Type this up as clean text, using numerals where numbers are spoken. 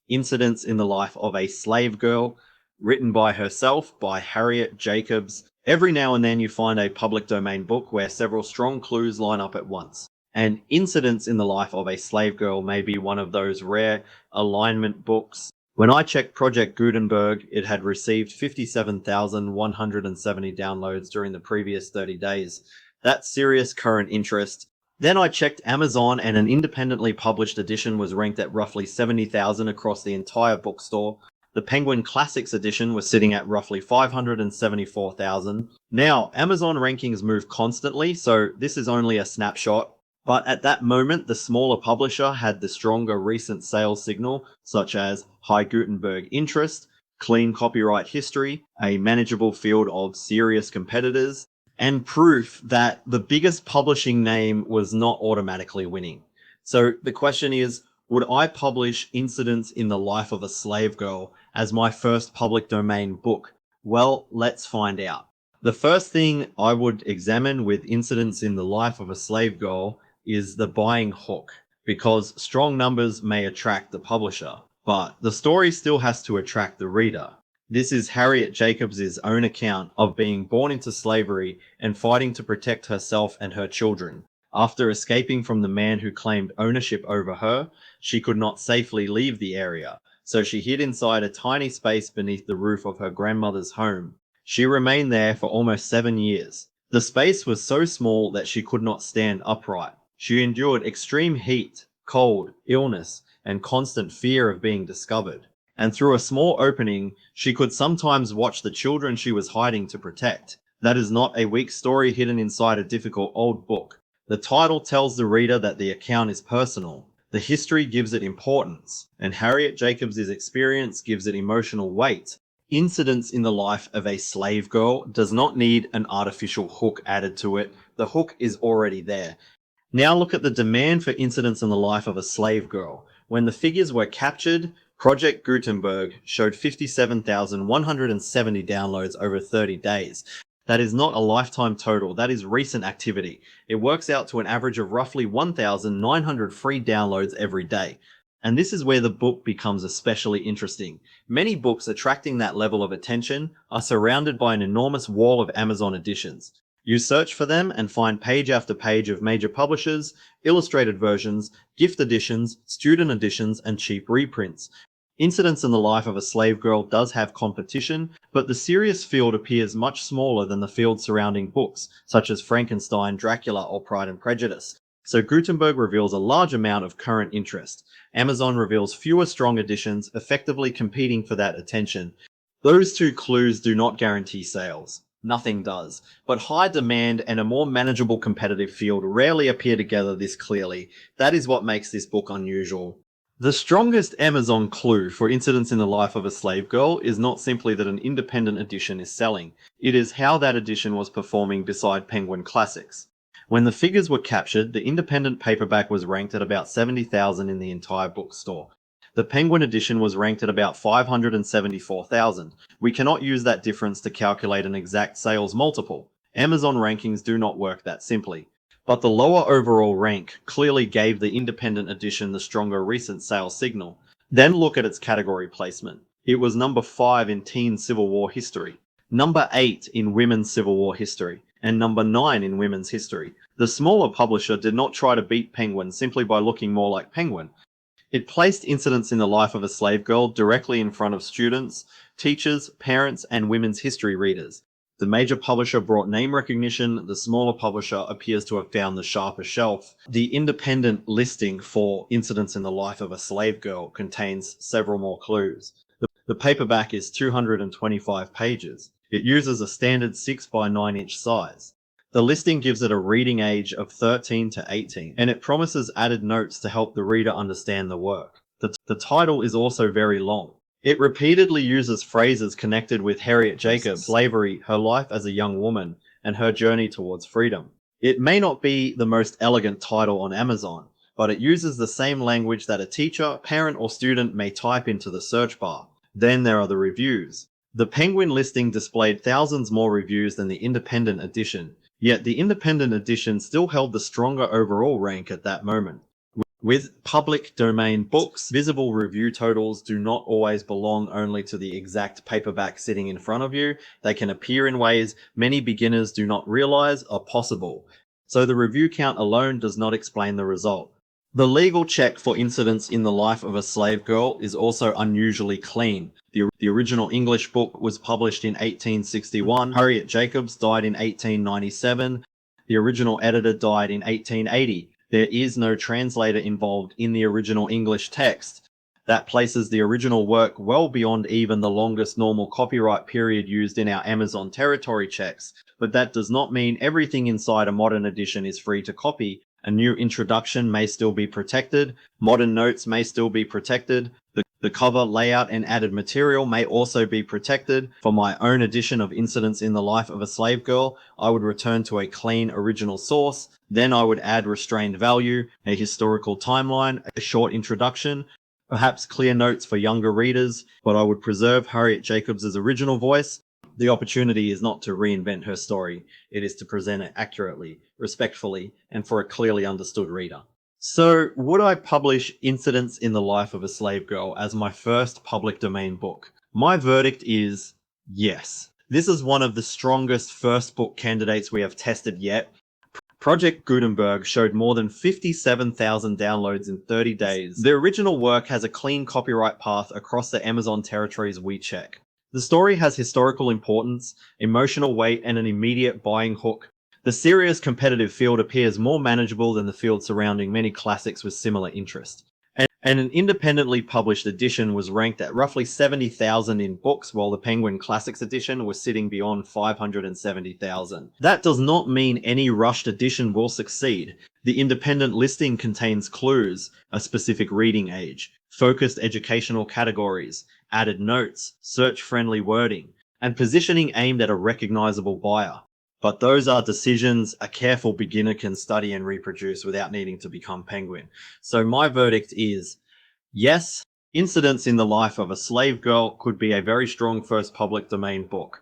Incidents in the Life of a Slave Girl, written by herself by Harriet Jacobs. Every now and then you find a public domain book where several strong clues line up at once. And Incidents in the Life of a Slave Girl may be one of those rare alignment books. When I checked Project Gutenberg, it had received 57,170 downloads during the previous 30 days. That's serious current interest. Then I checked Amazon and an independently published edition was ranked at roughly 70,000 across the entire bookstore. The Penguin Classics edition was sitting at roughly 574,000. Now, Amazon rankings move constantly, so this is only a snapshot. But at that moment, the smaller publisher had the stronger recent sales signal, such as high Gutenberg interest, clean copyright history, a manageable field of serious competitors, and proof that the biggest publishing name was not automatically winning. So the question is, would I publish Incidents in the Life of a Slave Girl as my first public domain book? Well, let's find out. The first thing I would examine with Incidents in the Life of a Slave Girl is the buying hook, because strong numbers may attract the publisher, but the story still has to attract the reader. This is Harriet Jacobs' own account of being born into slavery and fighting to protect herself and her children. After escaping from the man who claimed ownership over her, she could not safely leave the area, so she hid inside a tiny space beneath the roof of her grandmother's home. She remained there for almost 7 years. The space was so small that she could not stand upright. She endured extreme heat, cold, illness, and constant fear of being discovered. And through a small opening, she could sometimes watch the children she was hiding to protect. That is not a weak story hidden inside a difficult old book. The title tells the reader that the account is personal. The history gives it importance, and Harriet Jacobs' experience gives it emotional weight. Incidents in the Life of a Slave Girl does not need an artificial hook added to it. The hook is already there. Now look at the demand for Incidents in the Life of a Slave Girl. When the figures were captured, Project Gutenberg showed 57,170 downloads over 30 days. That is not a lifetime total, that is recent activity. It works out to an average of roughly 1,900 free downloads every day. And this is where the book becomes especially interesting. Many books attracting that level of attention are surrounded by an enormous wall of Amazon editions. You search for them and find page after page of major publishers, illustrated versions, gift editions, student editions, and cheap reprints. Incidents in the Life of a Slave Girl does have competition, but the serious field appears much smaller than the field surrounding books, such as Frankenstein, Dracula, or Pride and Prejudice. So Gutenberg reveals a large amount of current interest. Amazon reveals fewer strong editions, effectively competing for that attention. Those two clues do not guarantee sales. Nothing does. But high demand and a more manageable competitive field rarely appear together this clearly. That is what makes this book unusual. The strongest Amazon clue for Incidents in the Life of a Slave Girl is not simply that an independent edition is selling. It is how that edition was performing beside Penguin Classics. When the figures were captured, the independent paperback was ranked at about 70,000 in the entire bookstore. The Penguin edition was ranked at about 574,000. We cannot use that difference to calculate an exact sales multiple. Amazon rankings do not work that simply. But the lower overall rank clearly gave the independent edition the stronger recent sales signal. Then look at its category placement. It was number 5 in teen Civil War history, number 8 in women's Civil War history, and number 9 in women's history. The smaller publisher did not try to beat Penguin simply by looking more like Penguin. It placed Incidents in the Life of a Slave Girl directly in front of students, teachers, parents, and women's history readers. The major publisher brought name recognition, the smaller publisher appears to have found the sharper shelf. The independent listing for Incidents in the Life of a Slave Girl contains several more clues. The paperback is 225 pages. It uses a standard 6 by 9 inch size. The listing gives it a reading age of 13 to 18, and it promises added notes to help the reader understand the work. The title is also very long. It repeatedly uses phrases connected with Harriet Jacobs' slavery, her life as a young woman, and her journey towards freedom. It may not be the most elegant title on Amazon, but it uses the same language that a teacher, parent, or student may type into the search bar. Then there are the reviews. The Penguin listing displayed thousands more reviews than the independent edition, yet the independent edition still held the stronger overall rank at that moment. With public domain books, visible review totals do not always belong only to the exact paperback sitting in front of you. They can appear in ways many beginners do not realize are possible. So the review count alone does not explain the result. The legal check for incidents in the life of a slave girl is also unusually clean. The original English book was published in 1861. Harriet Jacobs died in 1897. The original editor died in 1880. There is no translator involved in the original English text. That places the original work well beyond even the longest normal copyright period used in our Amazon territory checks, but that does not mean everything inside a modern edition is free to copy. A new introduction may still be protected, modern notes may still be protected, the cover, layout, and added material may also be protected. For my own edition of Incidents in the Life of a Slave Girl, I would return to a clean original source. Then I would add restrained value, a historical timeline, a short introduction, perhaps clear notes for younger readers, but I would preserve Harriet Jacobs' original voice. The opportunity is not to reinvent her story, it is to present it accurately, respectfully, and for a clearly understood reader. So, would I publish Incidents in the Life of a Slave Girl as my first public domain book? My verdict is yes. This is one of the strongest first book candidates we have tested yet. Project Gutenberg showed more than 57,000 downloads in 30 days. The original work has a clean copyright path across the Amazon territories we check. The story has historical importance, emotional weight, and an immediate buying hook. The serious competitive field appears more manageable than the field surrounding many classics with similar interest. And an independently published edition was ranked at roughly 70,000 in books, while the Penguin Classics edition was sitting beyond 570,000. That does not mean any rushed edition will succeed. The independent listing contains clues, a specific reading age, focused educational categories, added notes, search-friendly wording, and positioning aimed at a recognizable buyer. But those are decisions a careful beginner can study and reproduce without needing to become Penguin. So my verdict is, yes, Incidents in the Life of a Slave Girl could be a very strong first public domain book.